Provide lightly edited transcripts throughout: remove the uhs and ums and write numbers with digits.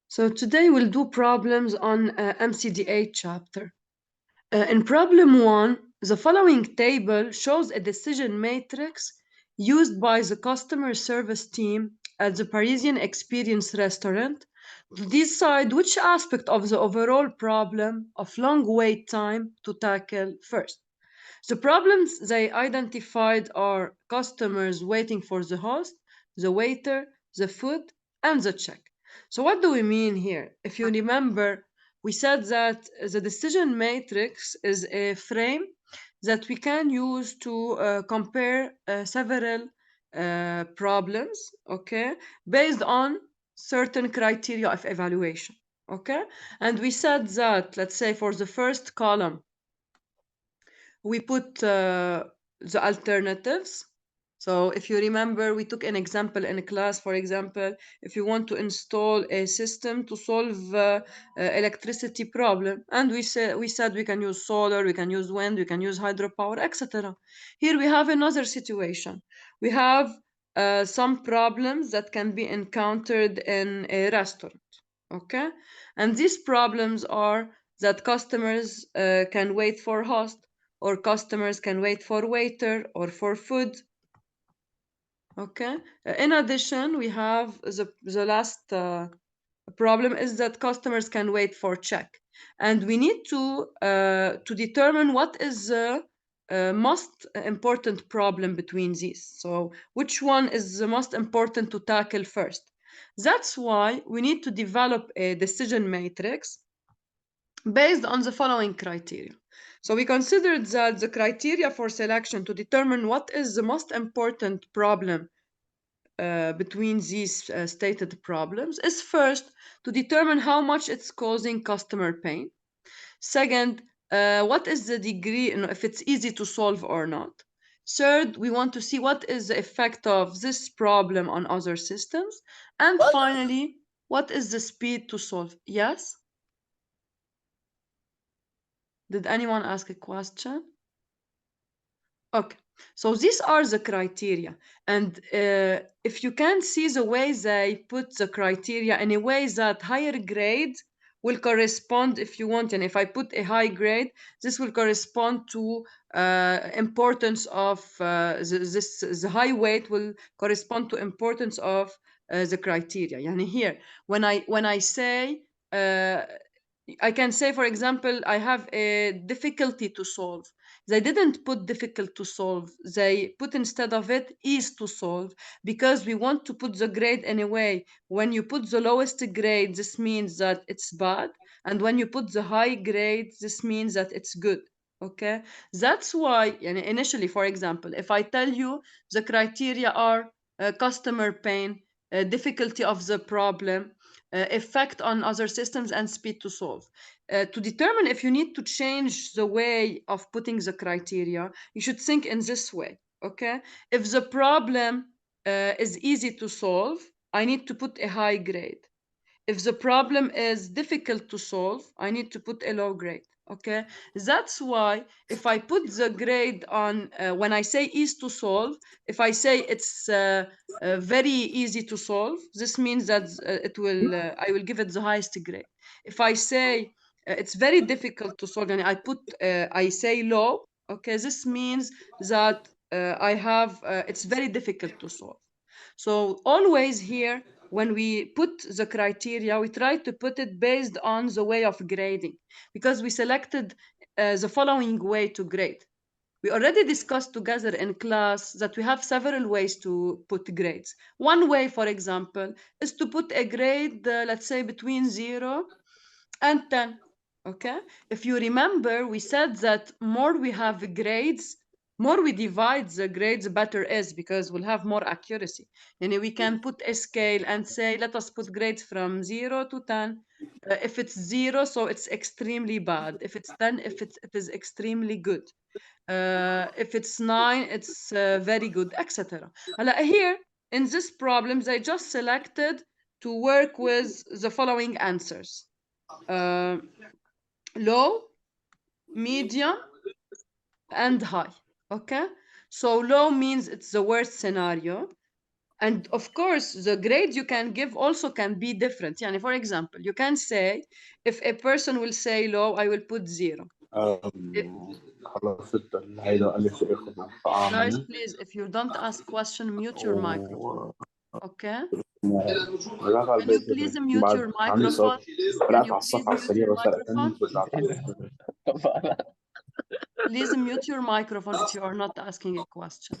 So today we'll do problems on MCDA chapter. In problem 1, the following table shows a decision matrix used by the customer service team at the Parisian Experience restaurant to decide which aspect of the overall problem of long wait time to tackle first. The problems they identified are customers waiting for the host, the waiter, the food, and the check. So, what do we mean here? If you remember, we said that the decision matrix is a frame that we can use to compare several problems, okay, based on certain criteria of evaluation, okay? And we said that, let's say, for the first column, we put the alternatives. So if you remember, we took an example in a class, for example, if you want to install a system to solve electricity problem, and we said we can use solar, we can use wind, we can use hydropower, etc. Here we have another situation. We have some problems that can be encountered in a restaurant, okay? And these problems are that customers can wait for host, or customers can wait for waiter or for food. Okay. In addition, we have the last problem is that customers can wait for check, and we need to determine what is the most important problem between these. So, which one is the most important to tackle first? That's why we need to develop a decision matrix based on the following criteria. So we considered that the criteria for selection to determine what is the most important problem between these stated problems is first to determine how much it's causing customer pain. Second, what is the degree, if it's easy to solve or not. Third, we want to see what is the effect of this problem on other systems. And finally, what is the speed to solve? Yes? Did anyone ask a question? Okay, so these are the criteria. And if you can see the way they put the criteria in a way that higher grade will correspond, if you want, and if I put a high grade, this will correspond to importance of the high weight will correspond to importance of the criteria. Yani here, when I say I can say, for example, I have a difficulty to solve. They didn't put difficult to solve. They put instead of it ease to solve, because we want to put the grade in a way. When you put the lowest grade, this means that it's bad. And when you put the high grade, this means that it's good. Okay. That's why, initially, for example, if I tell you the criteria are customer pain, difficulty of the problem, effect on other systems, and speed to solve. To determine if you need to change the way of putting the criteria, you should think in this way, okay? If the problem is easy to solve, I need to put a high grade. If the problem is difficult to solve, I need to put a low grade. Okay, that's why if I put the grade on, when I say easy to solve, if I say it's very easy to solve, this means that I will give it the highest grade. If I say it's very difficult to solve, and I say low, okay, this means that it's very difficult to solve. So always here, when we put the criteria, we try to put it based on the way of grading, because we selected the following way to grade. We already discussed together in class that we have several ways to put grades. One way, for example, is to put a grade, let's say, between 0 and 10. Okay? If you remember, we said that more we have grades, more we divide the grades, better is, because we'll have more accuracy. And we can put a scale and say, let us put grades from 0 to 10. If it's 0, so it's extremely bad. If it's 10, it is extremely good. If it's 9, it's very good, etc. Here, in this problem, they just selected to work with the following answers. Low, medium, and high. Okay, so low means it's the worst scenario. And of course, the grade you can give also can be different. Yani, for example, you can say, if a person will say low, I will put 0. If, خلاص هيدا ألف ياخد guys, طعامي please, if you don't ask question, mute your microphone. Okay? ورجع على Can you البيت please بدري mute بعد your عندي صوت microphone? Can طلعت you على please الصف على mute السريع your بس microphone? رجعت Please mute your microphone if you are not asking a question.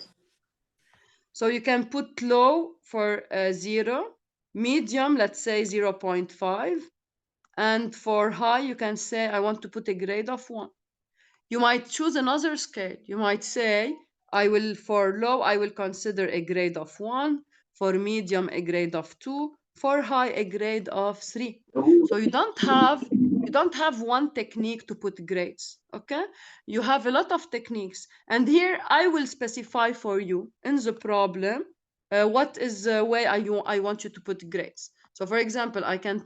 So you can put low for 0, medium, let's say 0.5, and for high, you can say, I want to put a grade of 1. You might choose another scale. You might say, for low, I will consider a grade of 1, for medium, a grade of 2, for high, a grade of 3. So you don't have one technique to put grades, okay? You have a lot of techniques. And here I will specify for you in the problem what is the way I want you to put grades. So for example, I can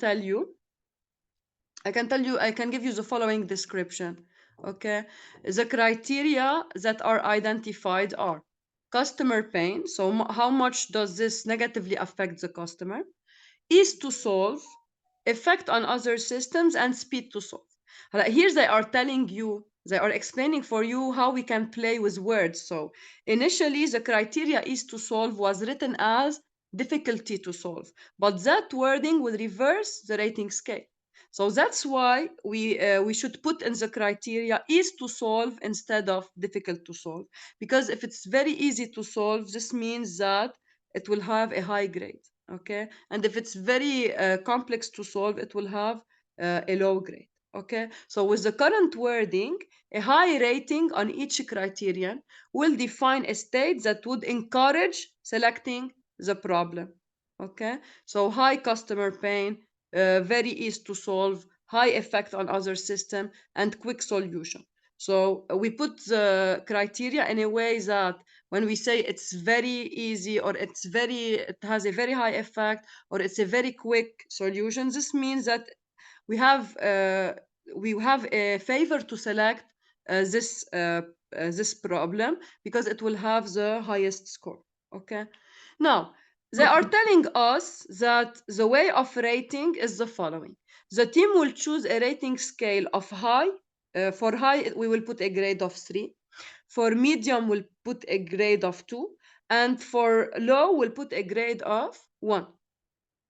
give you the following description. Okay. The criteria that are identified are customer pain. So how much does this negatively affect the customer? Ease to solve, effect on other systems, and speed to solve. Here they are explaining for you how we can play with words. So initially, the criteria is to solve was written as difficulty to solve, but that wording will reverse the rating scale. So that's why we should put in the criteria is to solve instead of difficult to solve. Because if it's very easy to solve, this means that it will have a high grade. Okay, and if it's very complex to solve, it will have a low grade. Okay, so with the current wording, a high rating on each criterion will define a state that would encourage selecting the problem. Okay, so high customer pain, very easy to solve, high effect on other system, and quick solution. So we put the criteria in a way that when we say it's very easy, or it has a very high effect, or it's a very quick solution, this means that we have uh, we have a favor to select this problem because it will have the highest score. Okay, now they are telling us that the way of rating is the following. The team will choose a rating scale of high. For high, we will put a grade of 3. For medium, we'll put a grade of 2. And for low, we'll put a grade of 1.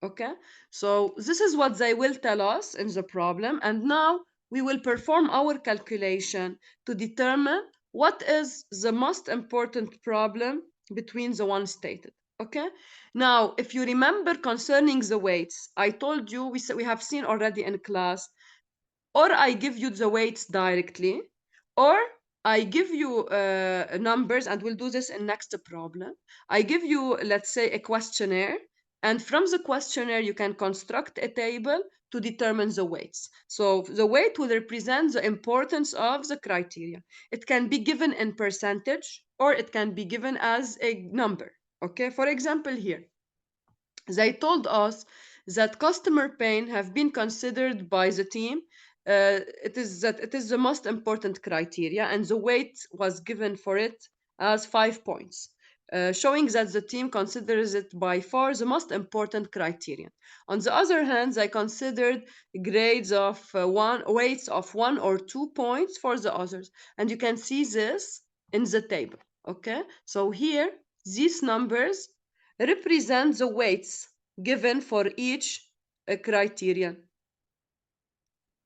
Okay, so this is what they will tell us in the problem. And now we will perform our calculation to determine what is the most important problem between the one stated. Okay, now if you remember concerning the weights, I told you we have seen already in class, or I give you the weights directly, or I give you numbers, and we'll do this in next problem. I give you, let's say, a questionnaire, and from the questionnaire, you can construct a table to determine the weights. So the weight will represent the importance of the criteria. It can be given in percentage, or it can be given as a number. Okay, for example, here, they told us that customer pain have been considered by the team. It is the most important criteria, and the weight was given for it as 5 points, showing that the team considers it by far the most important criterion. On the other hand, they considered grades of weights of 1 or 2 points for the others, and you can see this in the table. Okay, so here these numbers represent the weights given for each criterion.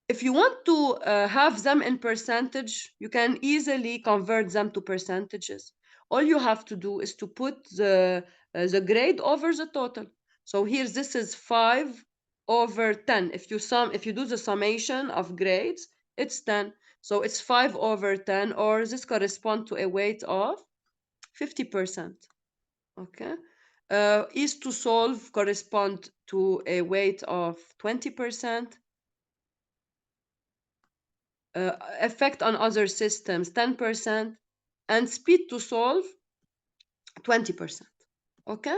If you want to have them in percentage, you can easily convert them to percentages. All you have to do is to put the grade over the total. So here this is 5 over 10. If you do the summation of grades, it's 10. So it's 5 over 10, or this corresponds to a weight of 50%. Okay. Is to solve correspond to a weight of 20%. Effect on other systems 10%, and speed to solve 20%. Okay,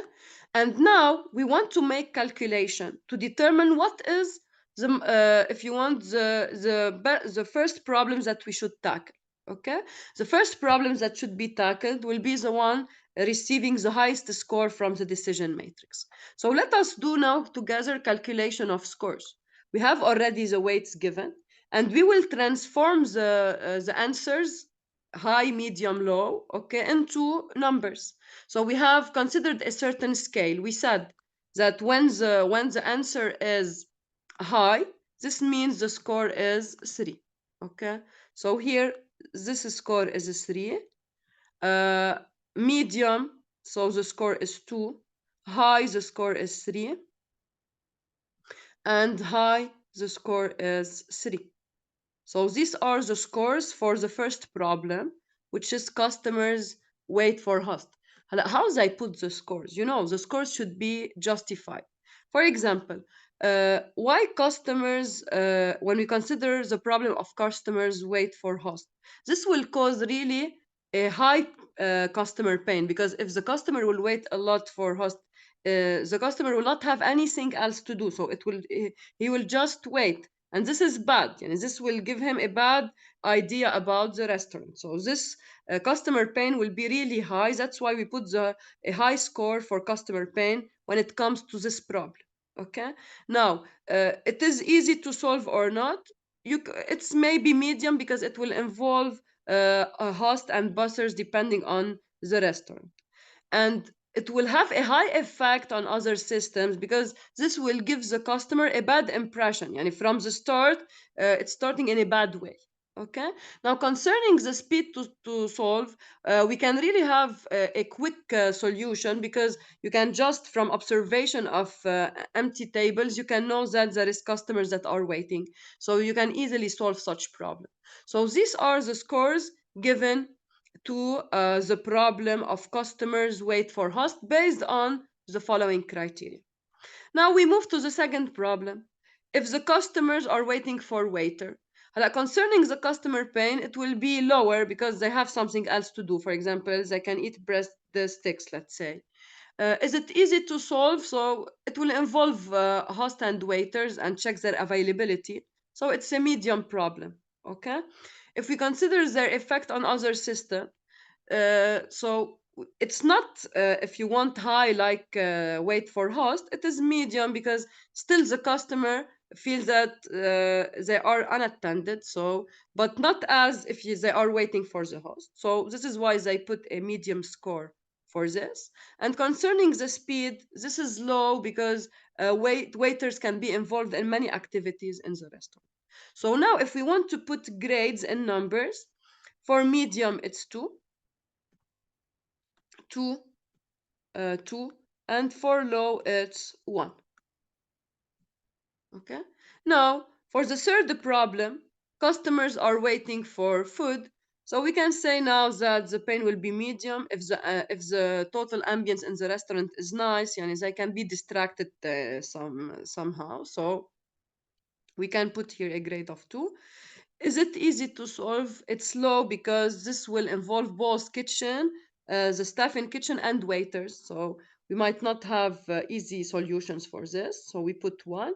and now we want to make calculation to determine what is the if you want the first problems that we should tackle. Okay, the first problems that should be tackled will be the one receiving the highest score from the decision matrix. So let us do now together calculation of scores. We have already the weights given, and we will transform the answers high, medium, low, okay, into numbers. So we have considered a certain scale. We said that when the answer is high, this means the score is 3. Okay, so here this score is 3. uh, Medium, so the score is 2. High, the score is 3. And high, the score is 3. So these are the scores for the first problem, which is customers wait for host. How they put the scores? The scores should be justified. For example, why customers, when we consider the problem of customers wait for host, this will cause really a high customer pain, because if the customer will wait a lot for host, the customer will not have anything else to do. So he will just wait, and this is bad. This will give him a bad idea about the restaurant. So this customer pain will be really high. That's why we put a high score for customer pain when it comes to this problem. Okay, now it is easy to solve or not. It's maybe medium, because it will involve a host and bussers depending on the restaurant, and it will have a high effect on other systems, because this will give the customer a bad impression. And from the start, it's starting in a bad way. Okay, now concerning the speed to solve, we can really have a quick solution, because you can just from observation of empty tables, you can know that there is customers that are waiting, so you can easily solve such problem. So these are the scores given to the problem of customers wait for host based on the following criteria. Now we move to the second problem. If the customers are waiting for waiter, concerning the customer pain, it will be lower because they have something else to do. For example, they can eat breast sticks, let's say. Is it easy to solve? So it will involve host and waiters and check their availability. So it's a medium problem. Okay. If we consider their effect on other system, so it's not, if you want high like wait for host, it is medium, because still the customer feels that they are unattended, so but not as if they are waiting for the host. So this is why they put a medium score for this. And concerning the speed, this is low, because waiters can be involved in many activities in the restaurant. So now if we want to put grades and numbers, for medium it's 2, 2, 2, and for low it's 1. Okay. Now for the third problem, customers are waiting for food. So we can say now that the pain will be medium if the total ambience in the restaurant is nice, and they can be distracted somehow. So we can put here a grade of 2. Is it easy to solve? It's low, because this will involve both kitchen, the staff in kitchen, and waiters. So we might not have easy solutions for this. So we put 1.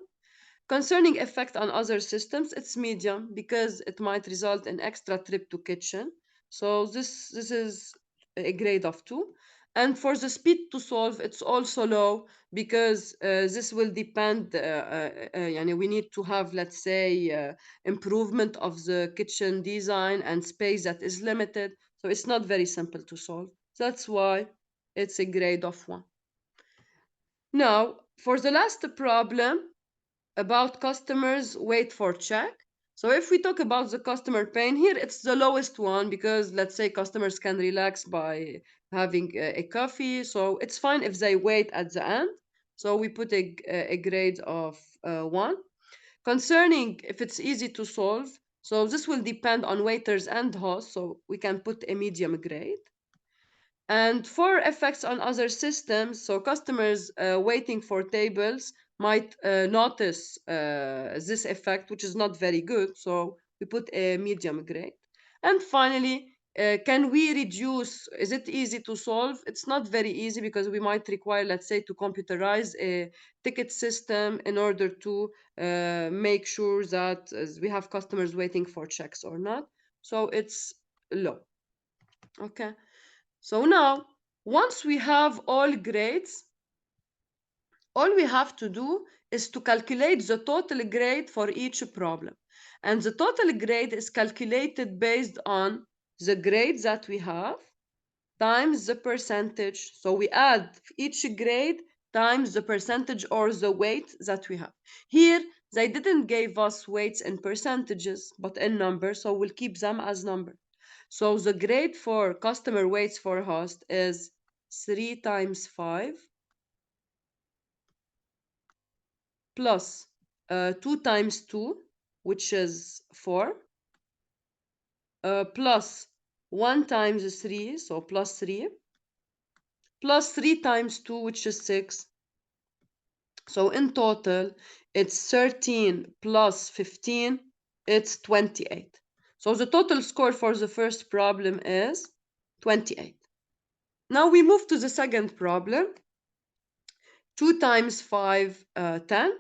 Concerning effect on other systems, it's medium, because it might result in extra trip to kitchen. So this is a grade of 2. And for the speed to solve, it's also low, because this will depend. We need to have, let's say, improvement of the kitchen design and space that is limited. So it's not very simple to solve. That's why it's a grade of 1. Now, for the last problem, about customers wait for check. So if we talk about the customer pain here, it's the lowest one, because let's say customers can relax by having a coffee. So it's fine if they wait at the end. So we put a grade of 1. Concerning if it's easy to solve, so this will depend on waiters and hosts. So we can put a medium grade. And for effects on other systems, so customers waiting for tables might notice this effect, which is not very good. So we put a medium grade. And finally, can we reduce? Is it easy to solve? It's not very easy, because we might require, let's say, to computerize a ticket system in order to make sure that we have customers waiting for checks or not. So it's low. Okay. So now Once we have all grades, all we have to do is to calculate the total grade for each problem. And the total grade is calculated based on the grades that we have times the percentage. So we add each grade times the percentage or the weight that we have. Here, they didn't give us weights in percentages, but in numbers, so we'll keep them as number. So the grade for customer weights for host is 3 times 5 plus 2 times 2, which is 4, plus 1 times 3, so plus 3, plus 3 times 2, which is 6. So in total, it's 13 plus 15, it's 28. So the total score for the first problem is 28. Now we move to the second problem. 2 times 5, 10,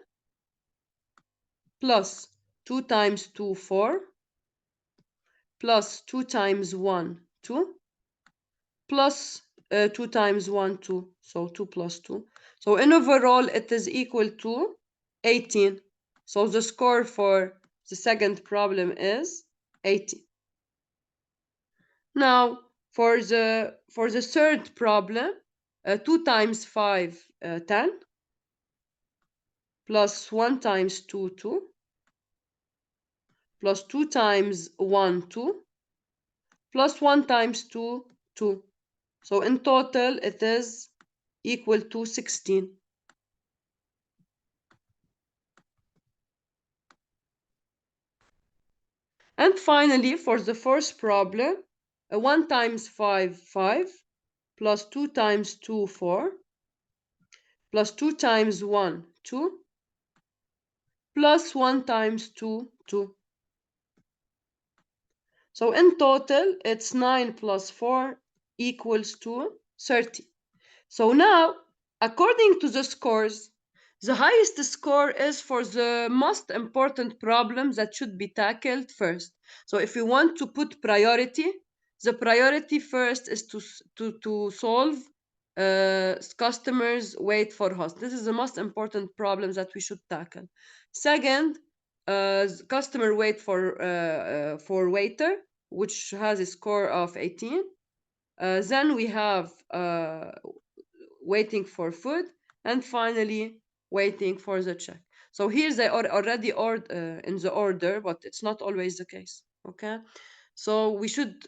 plus 2 times 2, 4, plus 2 times 1, 2, plus 2 times 1, 2, so 2 plus 2. So in overall, it is equal to 18. So the score for the second problem is 18. Now, for the third problem, 2 times 5, 10, plus 1 times 2, 2, plus 2 times 1, 2, plus 1 times 2, 2. So in total, it is equal to 16. And finally, for the fourth problem, 1 times 5, 5, plus 2 times 2, 4, plus 2 times 1, 2, plus 1 times 2, 2. So in total, it's 9 plus 4 equals to 30. So now, according to the scores, the highest score is for the most important problem that should be tackled first. So if you want to put priority, the priority first is to solve customers wait for host. This is the most important problem that we should tackle. Second, customer wait for waiter, which has a score of 18. Then we have waiting for food, and finally waiting for the check. So here they are already in the order, but it's not always the case. Okay, so we should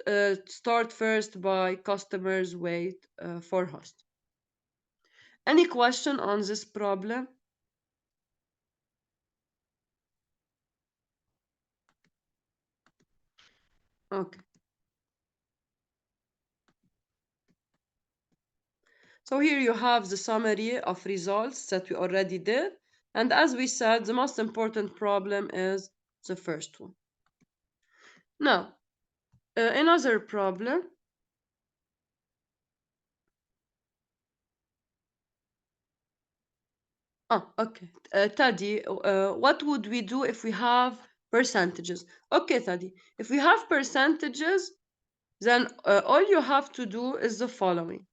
start first by customers wait for host. Any question on this problem? Okay. So here you have the summary of results that we already did. And as we said, the most important problem is the first one. Now, another problem. Oh, okay. Tadi, what would we do if we have percentages? Okay, Tadi, if we have percentages, then all you have to do is the following.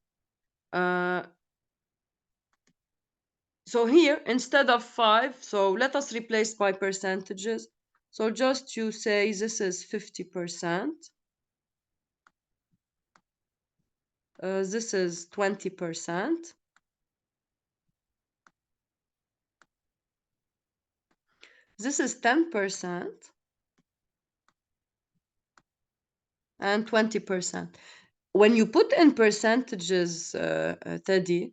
So here, instead of 5, so let us replace by percentages. So just you say this is 50%. This is 20%. This is 10% and 20%. When you put in percentages, Teddy,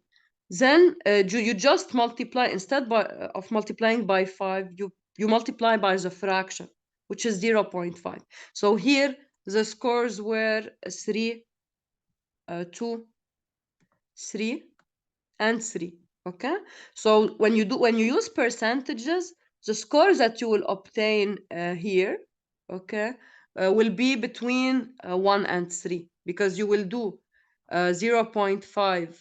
then you just multiply, instead of multiplying by 5, you multiply by the fraction, which is 0.5. So here the scores were 3, 2, 3, and 3. Okay, so when you use percentages, the score that you will obtain here, okay, will be between 1 and 3, because you will do 0.5,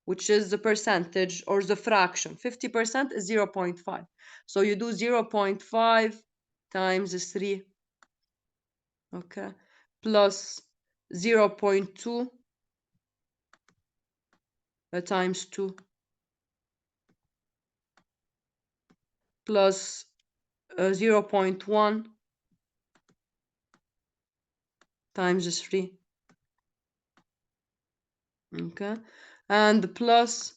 which is the percentage or the fraction. 50% is 0.5. So you do 0.5 times 3, okay, plus 0.2 times 2 plus 0.1 times 3. Okay, and plus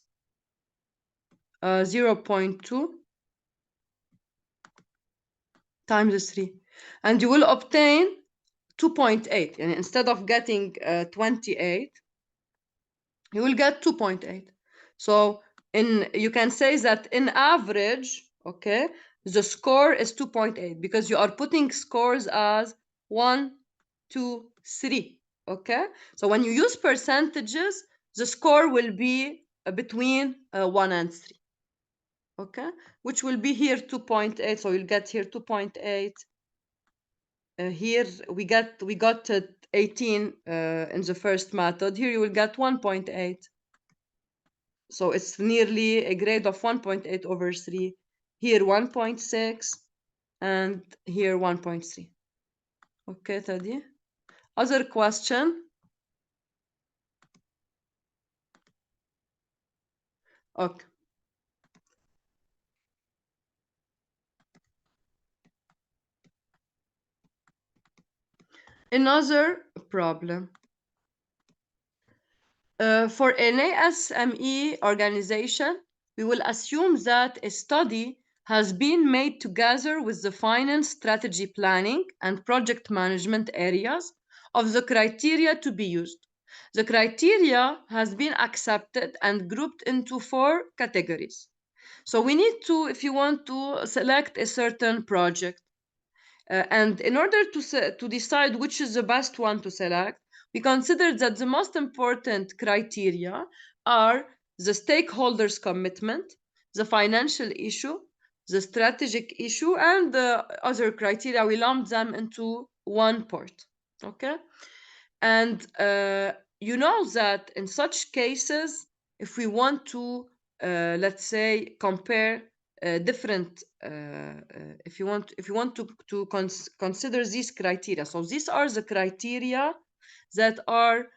0.2 times 3, and you will obtain 2.8. And instead of getting 28, you will get 2.8. So you can say that in average, okay, the score is 2.8 because you are putting scores as 1, 2, 3. Okay, so when you use percentages, the score will be between 1 and 3. Okay, which will be here 2.8. So you'll get here 2.8. Here we got 18 in the first method. Here you will get 1.8. So it's nearly a grade of 1.8 over 3. Here 1.6 and here 1.3. Okay, Tadi. Other question? Okay. Another problem. For an ASME organization, we will assume that a study has been made together with the finance, strategy planning, and project management areas of the criteria to be used. The criteria has been accepted and grouped into 4 categories. So we need to, if you want to select a certain project, and in order to decide which is the best one to select, we consider that the most important criteria are the stakeholders' commitment, the financial issue, the strategic issue, and the other criteria. We lump them into one part. Okay? And you know that in such cases, if we want to, let's say, compare different, if you want to consider these criteria. So these are the criteria that are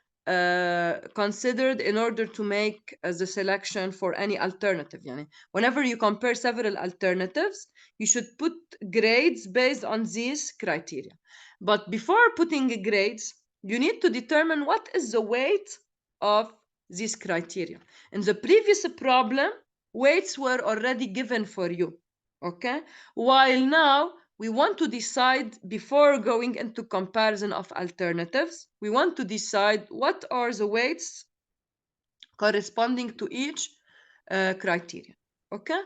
considered in order to make the selection for any alternative. Yani, whenever you compare several alternatives, you should put grades based on these criteria. But before putting grades, you need to determine what is the weight of these criteria. In the previous problem, weights were already given for you, okay? While now, we want to decide, before going into comparison of alternatives, we want to decide what are the weights corresponding to each criteria, okay?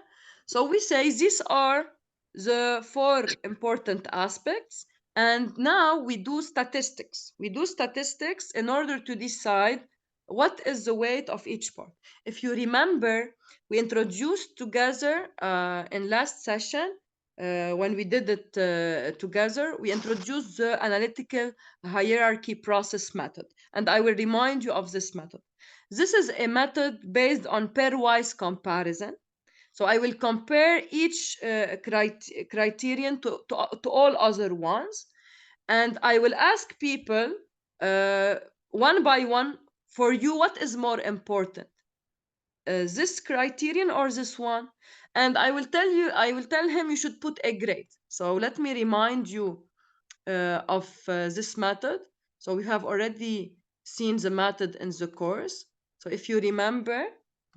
So we say these are the 4 important aspects. And now we do statistics. We do statistics in order to decide what is the weight of each part. If you remember, we introduced together in last session, when we did it together, we introduced the analytical hierarchy process method. And I will remind you of this method. This is a method based on pairwise comparison. So I will compare each criterion to all other ones. And I will ask people one by one, for you, what is more important? This criterion or this one? And I will tell him you should put a grade. So let me remind you of this method. So we have already seen the method in the course. So if you remember,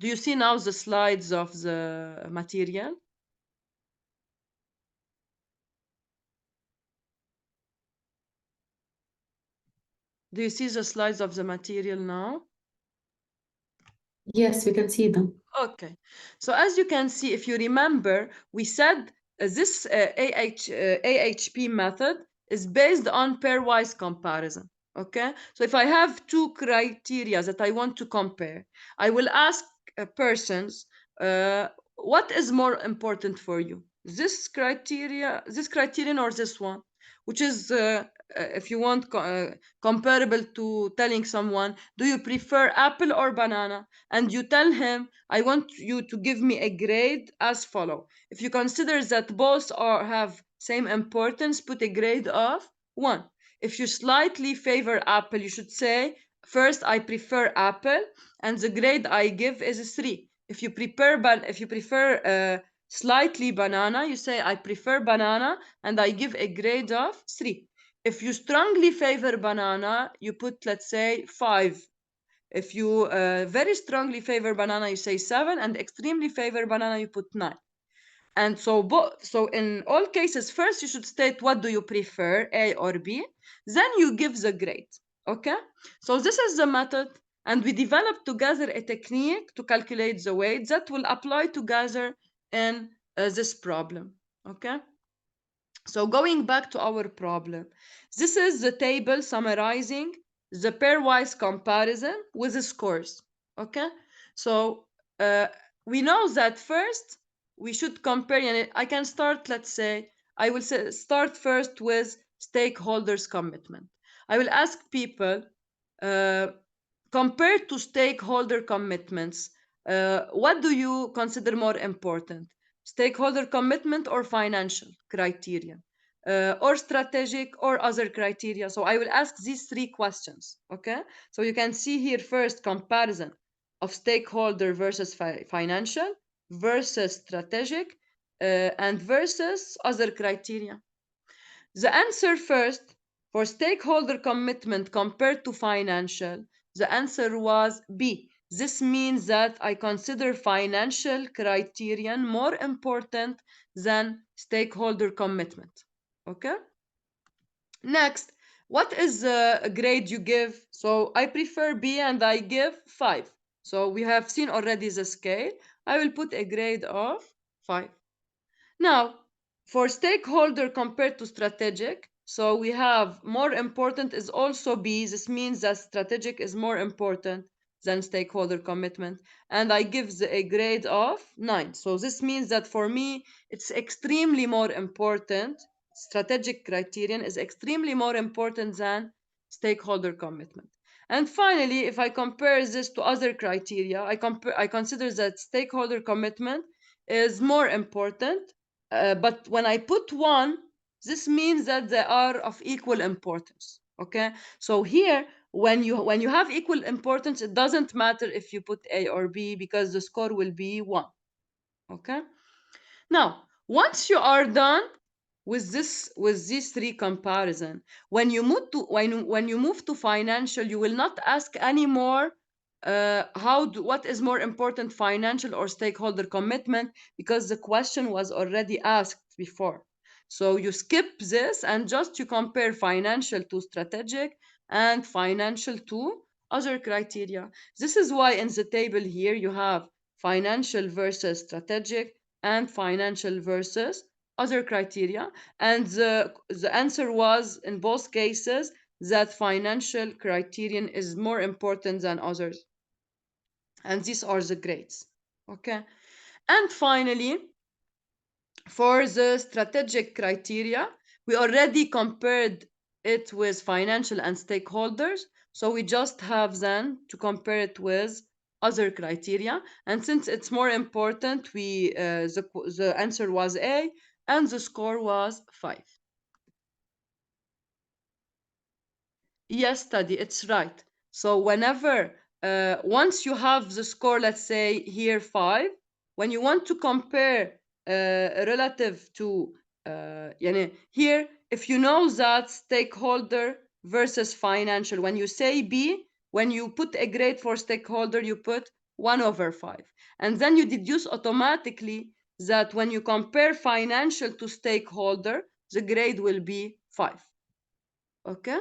do you see now the slides of the material? Do you see the slides of the material now? Yes, we can see them. Okay. So as you can see, if you remember, we said this AHP method is based on pairwise comparison. Okay. So if I have 2 criteria that I want to compare, I will ask persons, what is more important for you? This criterion or this one? Which is, if you want, comparable to telling someone, do you prefer apple or banana? And you tell him, I want you to give me a grade as follow. If you consider that both have same importance, put a grade of 1. If you slightly favor apple, you should say, first, I prefer apple. and the grade I give is 3. If you prefer slightly banana, you say I prefer banana and I give a grade of 3. If you strongly favor banana, you put, let's say, 5. If you very strongly favor banana, you say 7, and extremely favor banana, you put 9. And so in all cases, first you should state what do you prefer, A or B, then you give the grade. Okay, so this is the method, and we developed together a technique to calculate the weight that will apply together in this problem. Okay, so going back to our problem, this is the table summarizing the pairwise comparison with the scores. Okay, so we know that first we should compare, and I can start, let's say, I will start first with stakeholders' commitment. I will ask people, uh, compared to stakeholder commitments, what do you consider more important? Stakeholder commitment or financial criteria, or strategic or other criteria? So I will ask these 3 questions. Okay, so you can see here first comparison of stakeholder versus financial versus strategic, and versus other criteria. The answer first, for stakeholder commitment compared to financial, the answer was B. This means that I consider financial criterion more important than stakeholder commitment. Okay? Next, what is the grade you give? So I prefer B and I give 5. So we have seen already the scale. I will put a grade of 5. Now, for stakeholder compared to strategic, so we have more important is also B. This means that strategic is more important than stakeholder commitment. And I give a grade of 9. So this means that for me, it's extremely more important. Strategic criterion is extremely more important than stakeholder commitment. And finally, if I compare this to other criteria, I consider that stakeholder commitment is more important, but when I put 1, this means that they are of equal importance. Okay, so here when you have equal importance, it doesn't matter if you put A or B because the score will be 1. Okay, now once you are done with these 3 comparison, when you move to financial, you will not ask anymore what is more important, financial or stakeholder commitment, because the question was already asked before. So you skip this and just you compare financial to strategic and financial to other criteria. This is why in the table here you have financial versus strategic and financial versus other criteria, and the answer was in both cases that financial criterion is more important than others, and these are the grades. Okay, and finally, for the strategic criteria, we already compared it with financial and stakeholders, so we just have then to compare it with other criteria. And since it's more important, the answer was A, and the score was 5. Yes, study, it's right. So whenever, once you have the score, let's say here 5, when you want to compare relative to, here, if you know that stakeholder versus financial, when you say B, when you put a grade for stakeholder, you put 1/5. And then you deduce automatically that when you compare financial to stakeholder, the grade will be 5. Okay?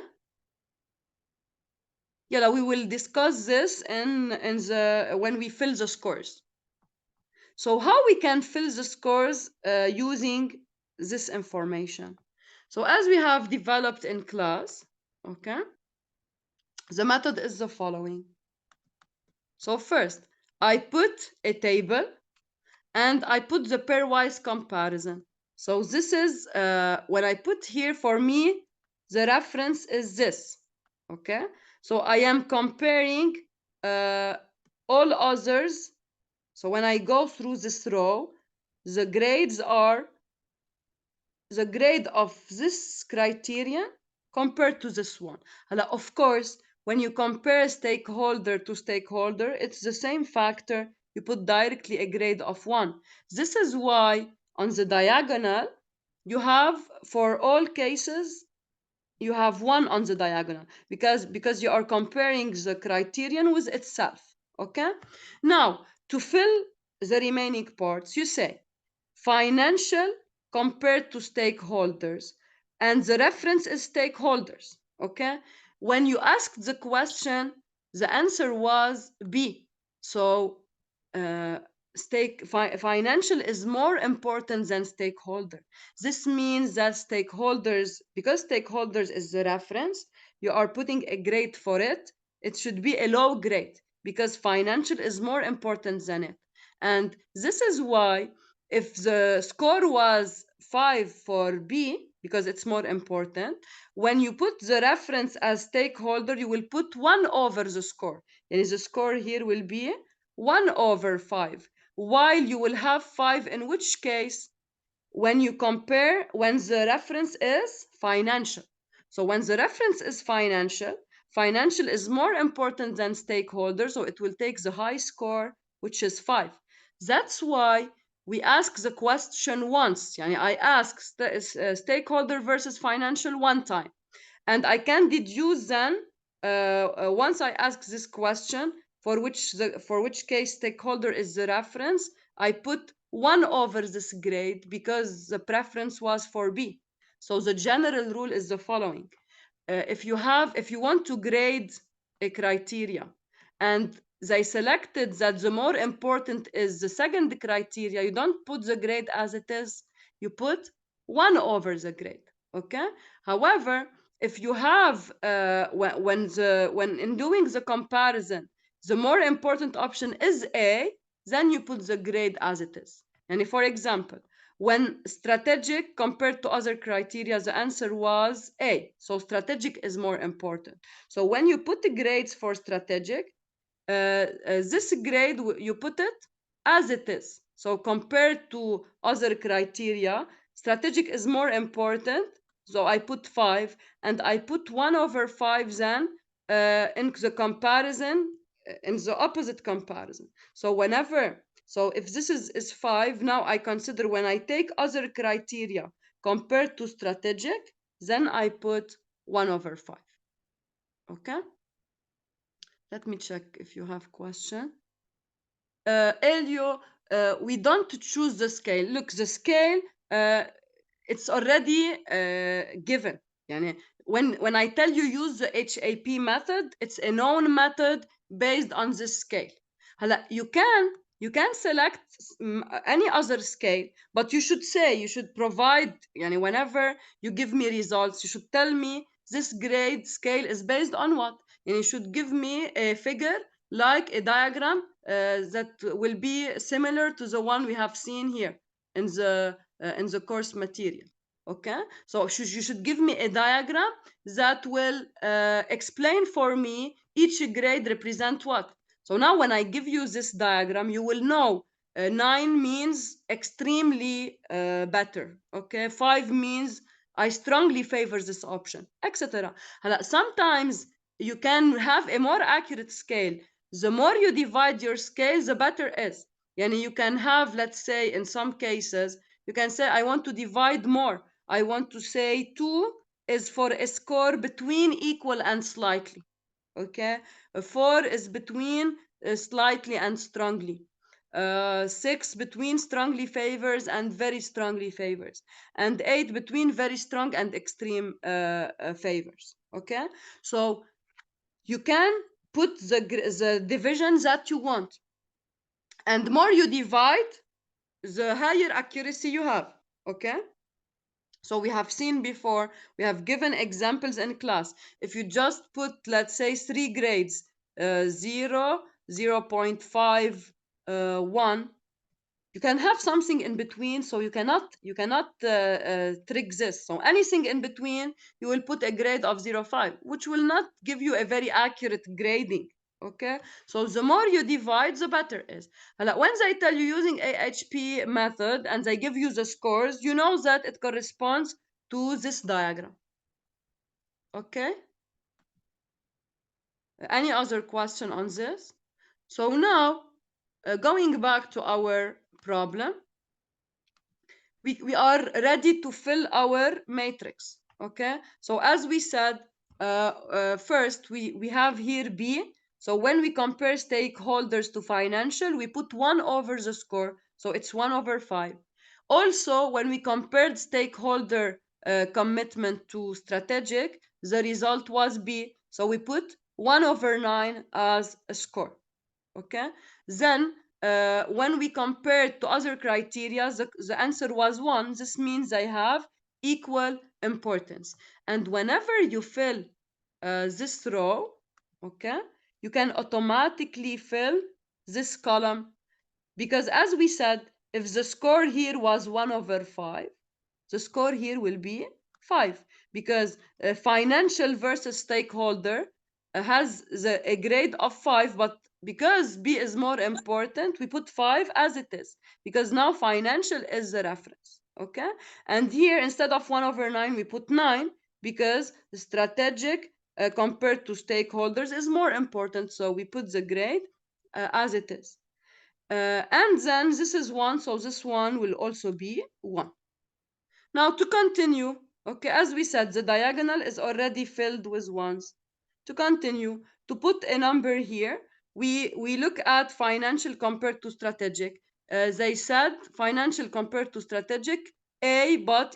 Yeah, we will discuss this in the when we fill the scores. So how we can fill the scores using this information? So as we have developed in class, okay, the method is the following. So first, I put a table and I put the pairwise comparison. So this is when I put here, for me, the reference is this. Okay, so I am comparing all others. So when I go through this row, the grades are the grade of this criterion compared to this one. Of course, when you compare stakeholder to stakeholder, it's the same factor. You put directly a grade of 1. This is why on the diagonal, you have, for all cases, you have 1 on the diagonal, because you are comparing the criterion with itself. Okay? Now, to fill the remaining parts, you say financial compared to stakeholders, and the reference is stakeholders. Okay? When you asked the question, the answer was B. So uh, financial is more important than stakeholder. This means that stakeholders, because stakeholders is the reference, you are putting a grade for it. It should be a low grade because financial is more important than it. And this is why if the score was 5 for B, because it's more important, when you put the reference as stakeholder, you will put 1 over the score. And the score here will be 1 over 5, while you will have 5 in which case when you compare, when the reference is financial. So when the reference is financial is more important than stakeholder, so it will take the high score, which is 5. That's why we ask the question once. I ask stakeholder versus financial one time, and I can deduce then, once I ask this question, for which case stakeholder is the reference, I put 1 over this grade because the preference was for B. So the general rule is the following. If you want to grade a criteria and they selected that the more important is the second criteria, you don't put the grade as it is, you put 1 over the grade. Okay? However, if you have when in doing the comparison, the more important option is A, then you put the grade as it is. And for example, when strategic compared to other criteria, the answer was A. So strategic is more important. So when you put the grades for strategic, this grade, you put it as it is. So compared to other criteria, strategic is more important. So I put 5, and I put 1 over 5 then in the comparison, in the opposite comparison. So if this is 5, now I consider when I take other criteria compared to strategic, then I put 1 over 5. Okay? Let me check if you have question. Elio, we don't choose the scale. Look, the scale, it's already given. When I tell you use the HAP method, it's a known method based on this scale. You can select any other scale, but you should provide, whenever you give me results, you should tell me this grade scale is based on what? You should give me a figure, like a diagram that will be similar to the one we have seen here in the course material. Okay, so you should give me a diagram that will explain for me each grade represent what. So now when I give you this diagram, you will know 9 means extremely better. Okay, 5 means I strongly favor this option, etc. Sometimes you can have a more accurate scale. The more you divide your scale, the better it is. You can have, let's say, in some cases, you can say, I want to divide more. I want to say 2 is for a score between equal and slightly. Okay? 4 is between slightly and strongly. 6 between strongly favors and very strongly favors. And 8 between very strong and extreme favors. Okay? So you can put the division that you want. And more you divide, the higher accuracy you have. Okay? So we have seen before, we have given examples in class. If you just put, let's say, 3 grades, 0, 0.5, 1, you can have something in between, so you cannot trick this. So anything in between, you will put a grade of 0.5, which will not give you a very accurate grading. Okay, so the more you divide, the better is. When they tell you using AHP method and they give you the scores, you know that it corresponds to this diagram. Okay. Any other question on this? So now, going back to our problem, we are ready to fill our matrix. Okay, so as we said, first we have here B. So when we compare stakeholders to financial, we put 1 over the score, so it's 1 over 5. Also, when we compared stakeholder commitment to strategic, the result was B, so we put 1 over 9 as a score. Okay, then when we compared to other criteria, the answer was 1. This means they have equal importance. And whenever you fill this row, okay, you can automatically fill this column, because as we said, if the score here was 1 over 5, the score here will be 5, because financial versus stakeholder has a grade of 5, but because B is more important, we put 5 as it is, because now financial is the reference. Okay, and here instead of 1 over 9 we put 9, because the strategic compared to stakeholders is more important, so we put the grade as it is. And then this is 1, so this one will also be 1. Now to continue, okay, as we said, the diagonal is already filled with ones. To continue, to put a number here, we look at financial compared to strategic. They said financial compared to strategic, A but